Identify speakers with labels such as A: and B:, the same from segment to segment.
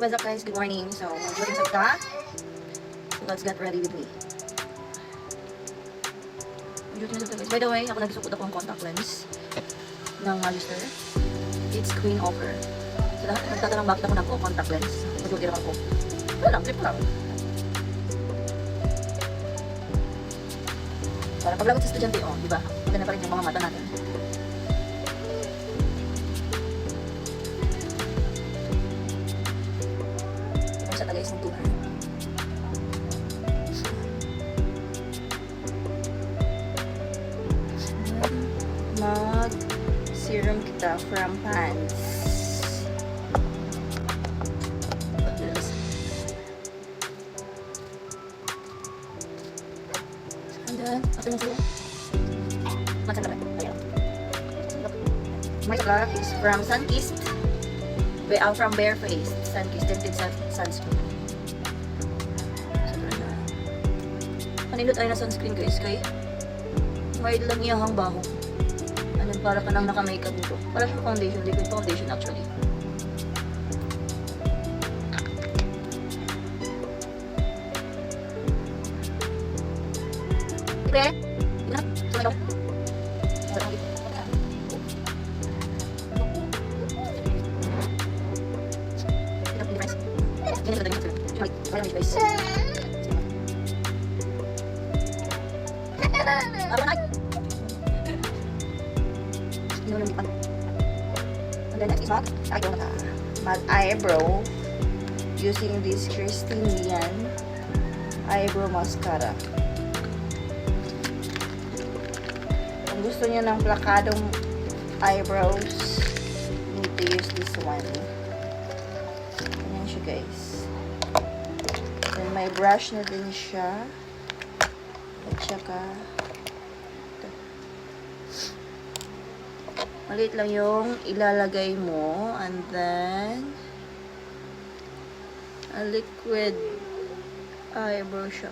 A: What's up guys? Good morning. So, mag-jogging sa ka. So, let's get ready with me. Mag-jogging sa guys. By the way, ako nagsukot ako ng contact lens ng Magister. It's Queen Offer. So, lahat nagtatanong bakit ako nagko-contact lens. Mag-jogging ako. Wala lang, trip lang. Para paglagot sa estudyante, oh, di ba? Ganda pa rin yung mga mata natin. Sa tagay isang tunar. Mag-serum kita from Pants. And then, ito yung serum. Magsagara. Ayan. My product is from Sunkissed. From Barefaced. Sunkissed Tinted Sunscreen. Panilot ay na sunscreen guys kay mild lang iyahang baho. Ano, para ka nang naka-makeup nito. Para sa foundation, liquid foundation actually. Pre? Inap? Sumayaw? And then next is mag-eyebrow using this Christine Lian eyebrow mascara. Kung gusto niyo ng plakadong eyebrows, you need to use this one. Ayan siya guys. Then may brush na din siya. At saka maliit lang yung ilalagay mo, and then a liquid eyebrow siya.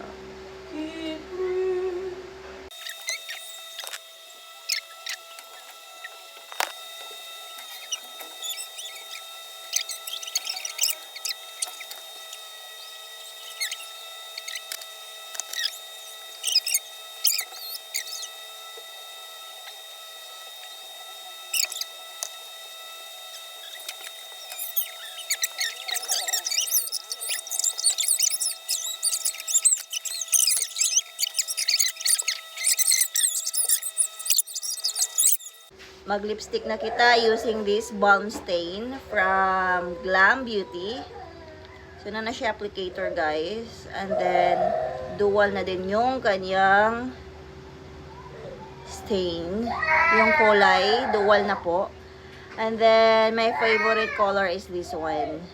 A: Mag-lipstick na kita using this Balm Stain from Glam Beauty. So, na siya applicator, guys. And then, dual na din yung kanyang stain. Yung kulay, dual na po. And then, my favorite color is this one.